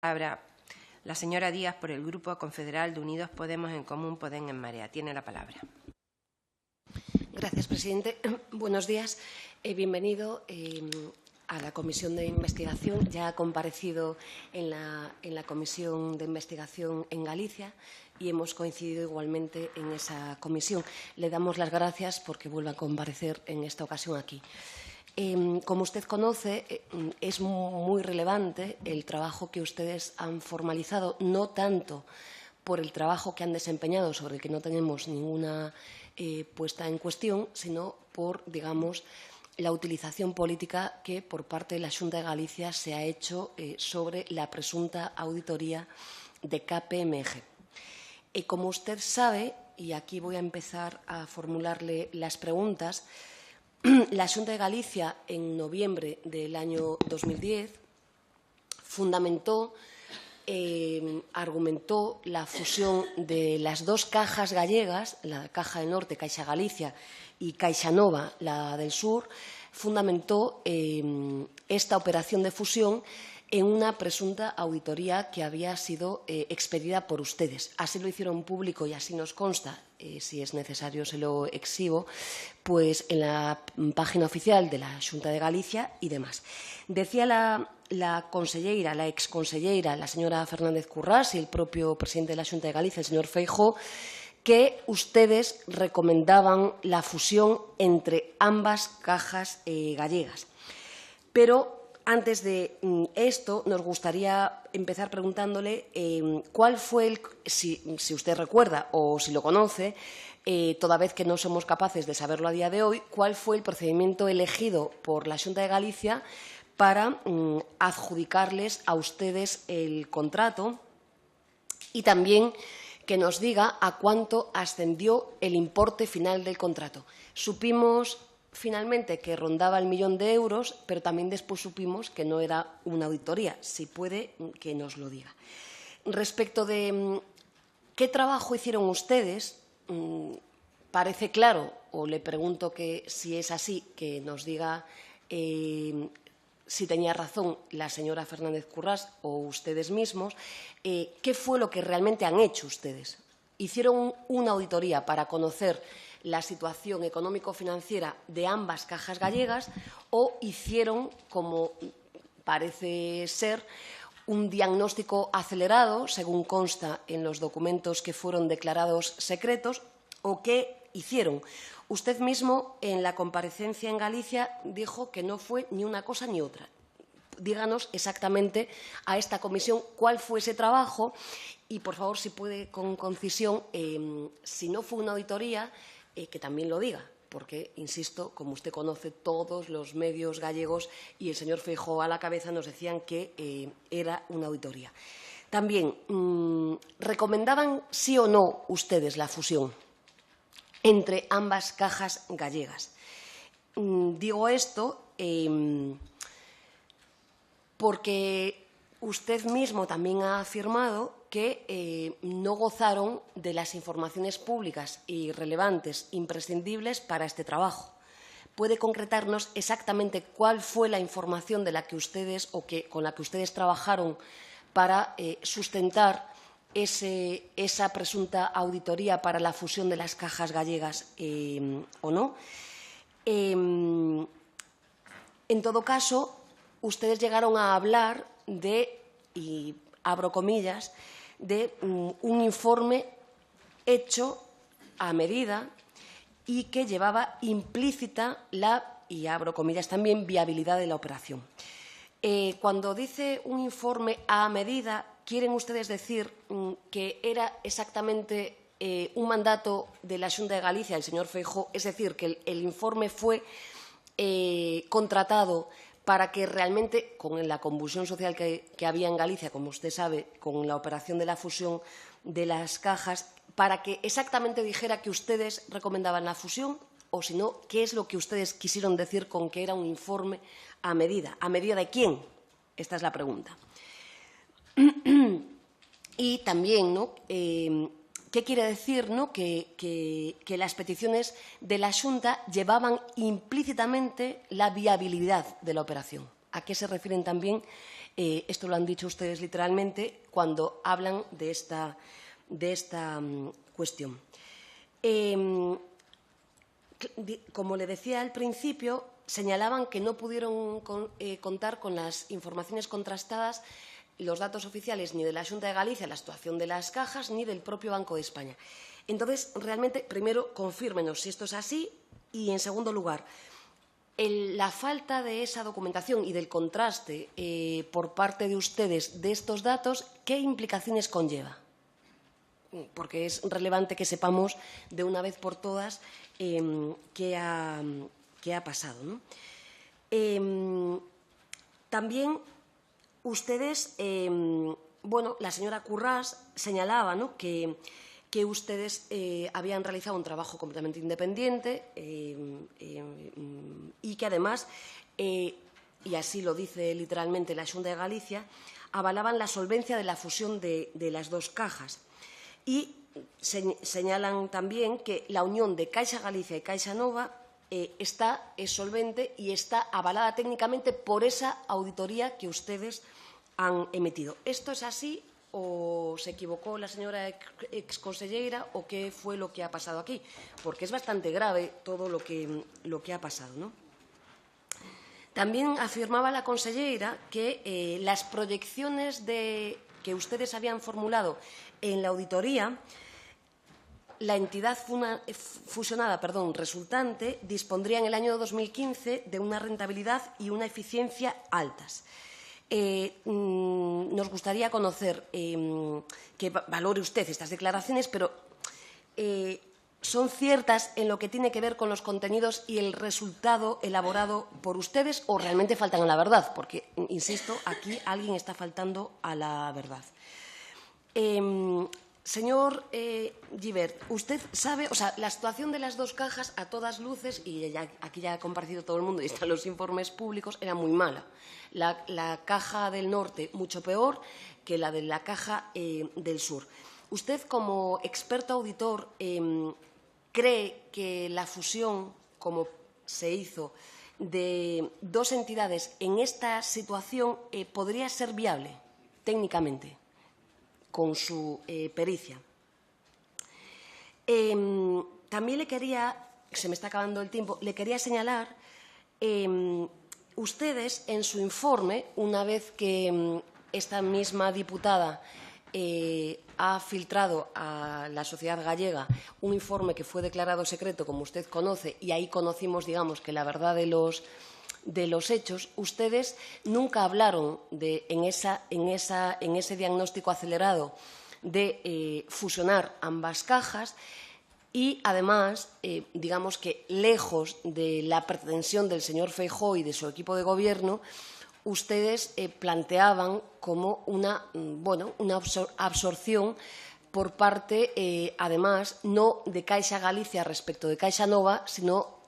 Palabra la señora Díaz por el Grupo Confederal de Unidos Podemos en Común Podem en Marea. Tiene la palabra. Gracias, presidente. Buenos días. Bienvenido a la Comisión de Investigación. Ya ha comparecido en la Comisión de Investigación en Galicia y hemos coincidido igualmente en esa comisión. Le damos las gracias porque vuelve a comparecer en esta ocasión aquí. Como usted conoce, es muy relevante el trabajo que ustedes han formalizado, no tanto por el trabajo que han desempeñado, sobre el que no tenemos ninguna puesta en cuestión, sino por, digamos, la utilización política que por parte de la Xunta de Galicia se ha hecho sobre la presunta auditoría de KPMG. Como usted sabe, y aquí voy a empezar a formularle las preguntas, la Xunta de Galicia, en noviembre del año 2010, fundamentó, argumentó la fusión de las dos cajas gallegas, la Caja del Norte, Caixa Galicia, y Caixa Nova, la del Sur, fundamentó esta operación de fusión en una presunta auditoría que había sido expedida por ustedes. Así lo hicieron público y así nos consta, si es necesario se lo exhibo, pues en la página oficial de la Xunta de Galicia y demás. Decía la conselleira, la exconselleira, la señora Fernández Currás y el propio presidente de la Xunta de Galicia, el señor Feijóo, que ustedes recomendaban la fusión entre ambas cajas gallegas. Pero antes de esto, nos gustaría empezar preguntándole cuál fue, si usted recuerda o si lo conoce, toda vez que no somos capaces de saberlo a día de hoy, cuál fue el procedimiento elegido por la Xunta de Galicia para adjudicarles a ustedes el contrato y también que nos diga a cuánto ascendió el importe final del contrato. Supimos finalmente que rondaba el 1.000.000 de euros, pero también después supimos que no era una auditoría. Si puede, que nos lo diga. Respecto de qué trabajo hicieron ustedes, parece claro, o le pregunto que si es así, que nos diga si tenía razón la señora Fernández Currás o ustedes mismos, qué fue lo que realmente han hecho ustedes. ¿Hicieron una auditoría para conocer la situación económico-financiera de ambas cajas gallegas o hicieron, como parece ser, un diagnóstico acelerado, según consta en los documentos que fueron declarados secretos, o qué hicieron? Usted mismo, en la comparecencia en Galicia, dijo que no fue ni una cosa ni otra. Díganos exactamente a esta comisión cuál fue ese trabajo y, por favor, si puede, con concisión, si no fue una auditoría, que también lo diga, porque, insisto, como usted conoce, todos los medios gallegos y el señor Feijóo a la cabeza nos decían que era una auditoría. También, ¿recomendaban sí o no ustedes la fusión entre ambas cajas gallegas? Digo esto porque usted mismo también ha afirmado que no gozaron de las informaciones públicas y relevantes imprescindibles para este trabajo. ¿Puede concretarnos exactamente cuál fue la información de la que ustedes o con la que ustedes trabajaron para sustentar esa presunta auditoría para la fusión de las cajas gallegas o no? En todo caso, ustedes llegaron a hablar de, y abro comillas, de un informe hecho a medida y que llevaba implícita la, y abro comillas también, viabilidad de la operación. Cuando dice un informe a medida, ¿quieren ustedes decir que era exactamente un mandato de la Xunta de Galicia, el señor Feijóo? Es decir, que el informe fue contratado para que realmente, con la convulsión social que había en Galicia, como usted sabe, con la operación de la fusión de las cajas, para que exactamente dijera que ustedes recomendaban la fusión, o si no, ¿qué es lo que ustedes quisieron decir con que era un informe a medida? ¿A medida de quién? Esta es la pregunta. Y también, ¿no? ¿Qué quiere decir, ¿no? que las peticiones de la Xunta llevaban implícitamente la viabilidad de la operación? ¿A qué se refieren también Esto lo han dicho ustedes literalmente cuando hablan de esta cuestión. Como le decía al principio, señalaban que no pudieron contar con las informaciones contrastadas, los datos oficiales ni de la Xunta de Galicia, la situación de las cajas, ni del propio Banco de España. Entonces, realmente, primero, confírmenos si esto es así y, en segundo lugar, la falta de esa documentación y del contraste por parte de ustedes de estos datos, ¿qué implicaciones conlleva? Porque es relevante que sepamos de una vez por todas qué ha pasado, ¿no? También ustedes, bueno, la señora Currás señalaba, ¿no?, que ustedes habían realizado un trabajo completamente independiente y que además, y así lo dice literalmente la Xunta de Galicia, avalaban la solvencia de la fusión de las dos cajas. Y señalan también que la unión de Caixa Galicia y Caixa Nova es solvente y está avalada técnicamente por esa auditoría que ustedes han emitido. ¿Esto es así o se equivocó la señora exconselleira o qué fue lo que ha pasado aquí? Porque es bastante grave todo lo que ha pasado, ¿no? También afirmaba la conselleira que las proyecciones que ustedes habían formulado en la auditoría, la entidad fusionada resultante dispondría en el año 2015 de una rentabilidad y una eficiencia altas. Nos gustaría conocer que valore usted estas declaraciones, pero ¿son ciertas en lo que tiene que ver con los contenidos y el resultado elaborado por ustedes o realmente faltan a la verdad? Porque, insisto, aquí alguien está faltando a la verdad. Señor Gibert, usted sabe, o sea, la situación de las dos cajas a todas luces, y aquí ya ha compartido todo el mundo y están los informes públicos, era muy mala. La caja del norte mucho peor que la de la caja del sur. Usted, como experto auditor, ¿cree que la fusión, como se hizo, de dos entidades en esta situación podría ser viable técnicamente con su pericia? También le quería, se me está acabando el tiempo, le quería señalar, ustedes en su informe, una vez que esta misma diputada ha filtrado a la sociedad gallega un informe que fue declarado secreto, como usted conoce, y ahí conocimos, digamos, que la verdad de los hechos, ustedes nunca hablaron en ese diagnóstico acelerado de fusionar ambas cajas y, además, digamos que lejos de la pretensión del señor Feijóo y de su equipo de gobierno, ustedes planteaban como una absorción por parte, además, no de Caixa Galicia respecto de Caixa Nova, sino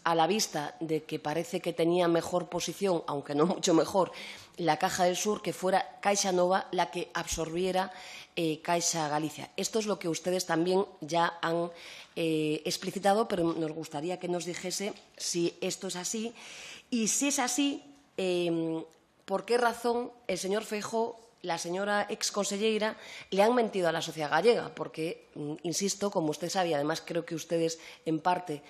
a la vista de que parece que tenía mejor posición, aunque no mucho mejor, la Caja del Sur, que fuera Caixa Nova la que absorbiera Caixa Galicia. Esto es lo que ustedes también ya han explicitado, pero nos gustaría que nos dijese si esto es así y, si es así, por qué razón el señor Feijóo, la señora exconselleira, le han mentido a la sociedad gallega, porque, insisto, como usted sabe, y además creo que ustedes en parte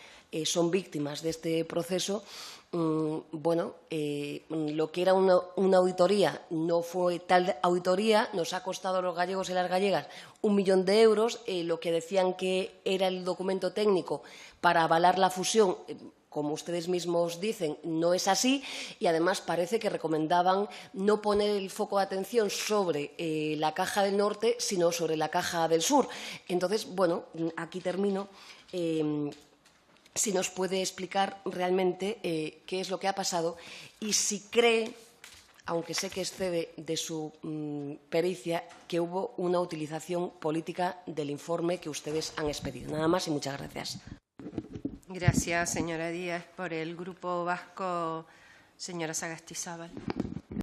son víctimas de este proceso, lo que era una auditoría no fue tal auditoría, nos ha costado a los gallegos y las gallegas 1 millón de euros, lo que decían que era el documento técnico para avalar la fusión, como ustedes mismos dicen, no es así, y además parece que recomendaban no poner el foco de atención sobre la Caja del Norte, sino sobre la Caja del Sur. Entonces, bueno, aquí termino. Si nos puede explicar realmente qué es lo que ha pasado y si cree, aunque sé que excede de su pericia, que hubo una utilización política del informe que ustedes han expedido. Nada más y muchas gracias. Gracias, señora Díaz. Por el Grupo Vasco, señora Sagastizábal.